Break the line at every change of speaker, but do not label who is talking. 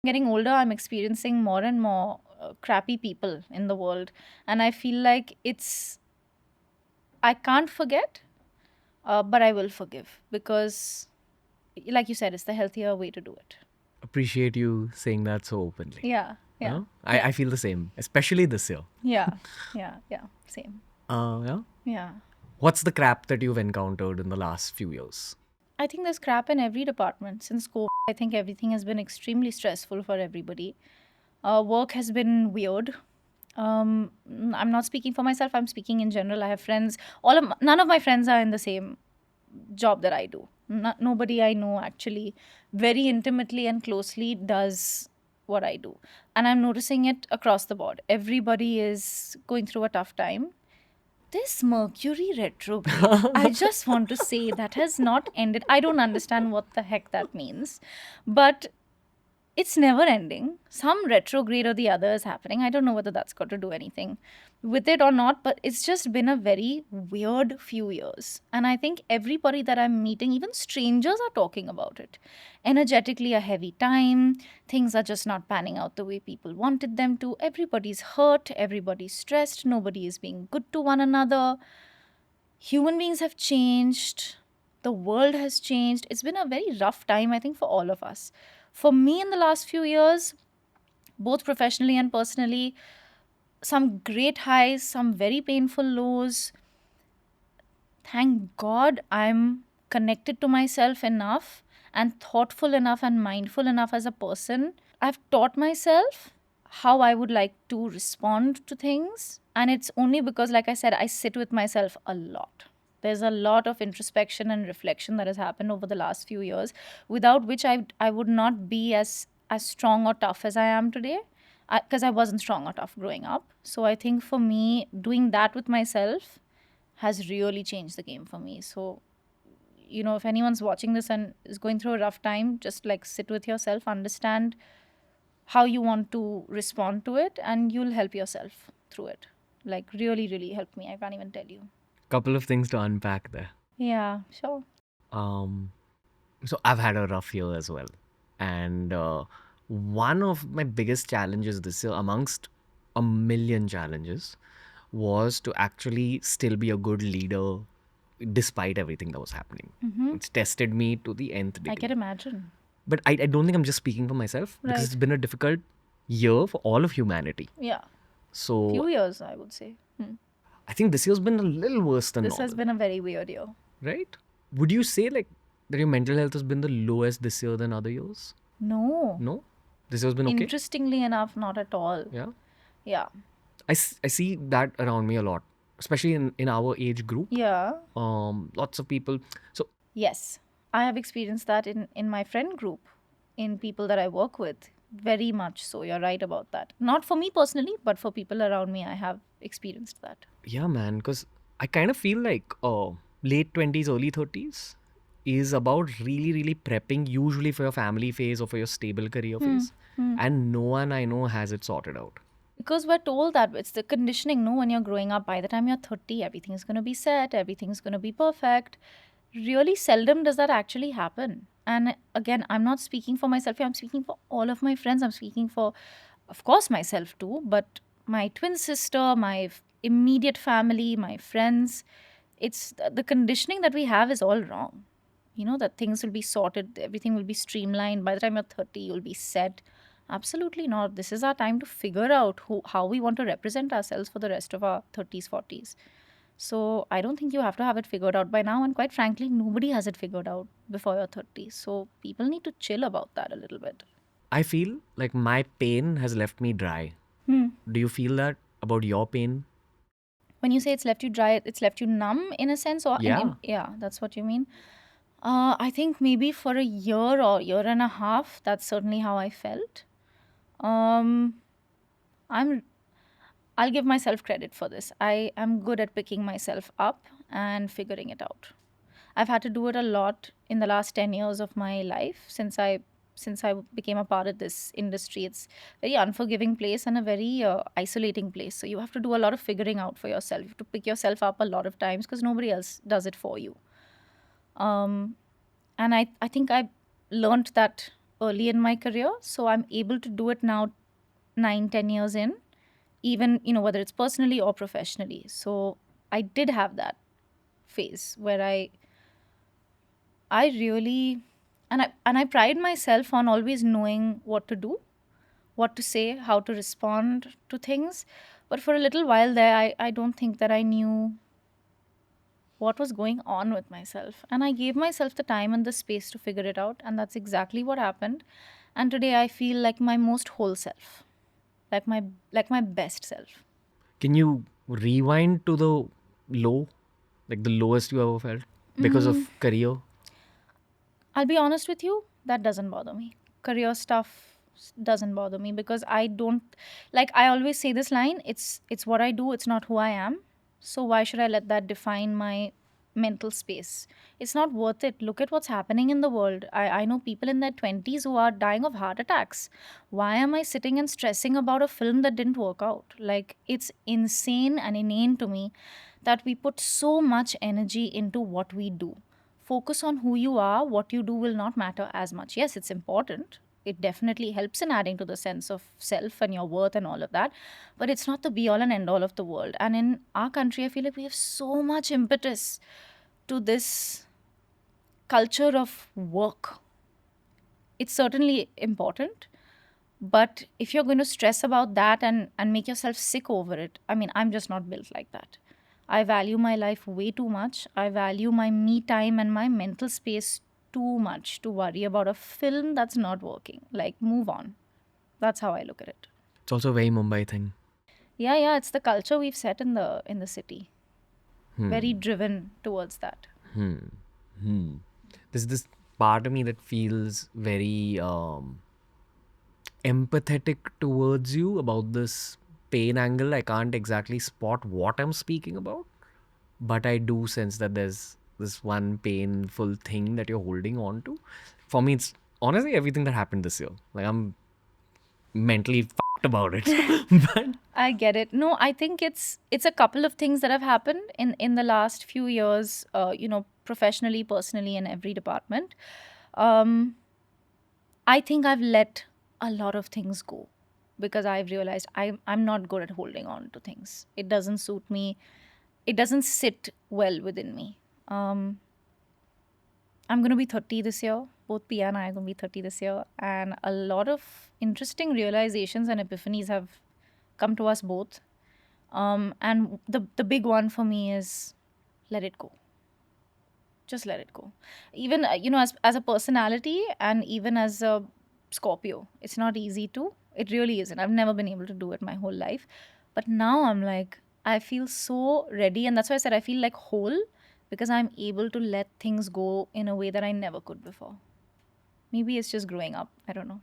getting older, I'm experiencing more and more crappy people in the world. And I feel like I can't forget, but I will forgive because, like you said, it's the healthier way to do it.
Appreciate you saying that so openly.
Yeah, yeah,
I feel the same, especially this year.
yeah, yeah, same.
Yeah.
Yeah.
What's the crap that you've encountered in the last few years?
I think there's crap in every department. Since COVID, I think everything has been extremely stressful for everybody. Work has been weird. I'm not speaking for myself. I'm speaking in general. I have friends. None of my friends are in the same job that I do. Nobody I know actually very intimately and closely does what I do. And I'm noticing it across the board. Everybody is going through a tough time. This Mercury retrograde, I just want to say that has not ended. I don't understand what the heck that means, but it's never ending. Some retrograde or the other is happening. I don't know whether that's got to do anything with it or not, but it's just been a very weird few years. And I think everybody that I'm meeting, even strangers, are talking about it. Energetically, a heavy time. Things are just not panning out the way people wanted them to. Everybody's hurt. Everybody's stressed. Nobody is being good to one another. Human beings have changed. The world has changed. It's been a very rough time, I think, for all of us. For me, in the last few years, both professionally and personally, some great highs, some very painful lows. Thank God I'm connected to myself enough and thoughtful enough and mindful enough as a person. I've taught myself how I would like to respond to things. And it's only because, like I said, I sit with myself a lot. There's a lot of introspection and reflection that has happened over the last few years, without which I would not be as strong or tough as I am today, because I wasn't strong or tough growing up. So I think for me, doing that with myself has really changed the game for me. So, if anyone's watching this and is going through a rough time, just like sit with yourself, understand how you want to respond to it, and you'll help yourself through it. Like, really, really helped me. I can't even tell you.
Couple of things to unpack there.
Yeah, sure.
Um, so I've had a rough year as well, and one of my biggest challenges this year, amongst a million challenges, was to actually still be a good leader despite everything that was happening. It's tested me to the nth
I
degree.
can imagine.
But I don't think I'm just speaking for myself, because it's
Right.
been a difficult year for all of humanity.
Yeah.
So
Few years, I would say.
I think this year's been a little worse than
This
normal,
has been a very weird year.
right? Would you say like that your mental health has been the lowest this year than other years?
No.
No? This year's been okay?
Interestingly enough, not at all.
Yeah.
Yeah.
I see that around me a lot, especially in our age group.
Yeah.
Lots of people. So
Yes. I have experienced that in my friend group, in people that I work with. Very much so. You're right about that. Not for me personally, but for people around me, I have experienced that.
yeah, man, because I kind of feel like late 20s, early 30s is about really, really prepping, usually for your family phase or for your stable career phase. And no one I know has it sorted out.
Because we're told that it's the conditioning, no, when you're growing up, by the time you're 30, everything's going to be set, everything's going to be perfect. Really seldom does that actually happen. And again, I'm not speaking for myself here, I'm speaking for all of my friends. I'm speaking for, of course, myself too, but my twin sister, my immediate family, my friends. It's the conditioning that we have is all wrong. That things will be sorted, everything will be streamlined. By the time you're 30, you'll be set. Absolutely not. This is our time to figure out how we want to represent ourselves for the rest of our 30s, 40s. So I don't think you have to have it figured out by now. And quite frankly, nobody has it figured out before your 30s. So people need to chill about that a little bit.
I feel like my pain has left me dry. Do you feel that about your pain?
When you say it's left you dry, it's left you numb in a sense, or
Yeah.
yeah, that's what you mean. I think maybe for a year or year and a half, that's certainly how I felt. Um, I'll give myself credit for this. I am good at picking myself up and figuring it out. I've had to do it a lot in the last 10 years of my life since I became a part of this industry. It's a very unforgiving place and a very isolating place. So you have to do a lot of figuring out for yourself. You have to pick yourself up a lot of times because nobody else does it for you. And I think I learned that early in my career. So I'm able to do it now 9, 10 years in, even, whether it's personally or professionally. So I did have that phase where I really, and I pride myself on always knowing what to do, what to say, how to respond to things. But for a little while there, I don't think that I knew what was going on with myself. And I gave myself the time and the space to figure it out. And that's exactly what happened. And today I feel like my most whole self, like my best self.
Can you rewind to the low, like the lowest you ever felt because
Mm,
of career?
I'll be honest with you, that doesn't bother me. Career stuff doesn't bother me because I don't, like, I always say this line, it's what I do, it's not who I am. So why should I let that define my mental space? It's not worth it. Look at what's happening in the world. I know people in their 20s who are dying of heart attacks. Why am I sitting and stressing about a film that didn't work out? Like, it's insane and inane to me that we put so much energy into what we do. Focus on who you are. What you do will not matter as much. Yes, it's important. It definitely helps in adding to the sense of self and your worth and all of that. But it's not the be all and end all of the world. And in our country, I feel like we have so much impetus to this culture of work. It's certainly important. But if you're going to stress about that and make yourself sick over it, I mean, I'm just not built like that. I value my life way too much. I value my me time and my mental space too much to worry about a film that's not working. Like, move on. That's how I look at it.
It's also a very Mumbai thing.
Yeah, yeah, it's the culture we've set in the city. Very
Hmm.
driven towards that.
Hmm. Hmm. There's this part of me that feels very empathetic towards you about this pain angle. I can't exactly spot what I'm speaking about, but I do sense that there's this one painful thing that you're holding on to. For me, it's honestly everything that happened this year. Like, I'm mentally fucked about it. But
I get it. No, I think it's a couple of things that have happened in the last few years. Professionally, personally, in every department. Um, I think I've let a lot of things go because I've realized I'm not good at holding on to things. It doesn't suit me. It doesn't sit well within me. Um, I'm going to be 30 this year. Both Pia and I are going to be 30 this year. And a lot of interesting realizations and epiphanies have come to us both. And the big one for me is let it go. Just let it go. Even, as a personality and even as a Scorpio, it's not easy to. It really isn't. I've never been able to do it my whole life. But now I'm like, I feel so ready. And that's why I said I feel like whole because I'm able to let things go in a way that I never could before. Maybe it's just growing up. I don't know.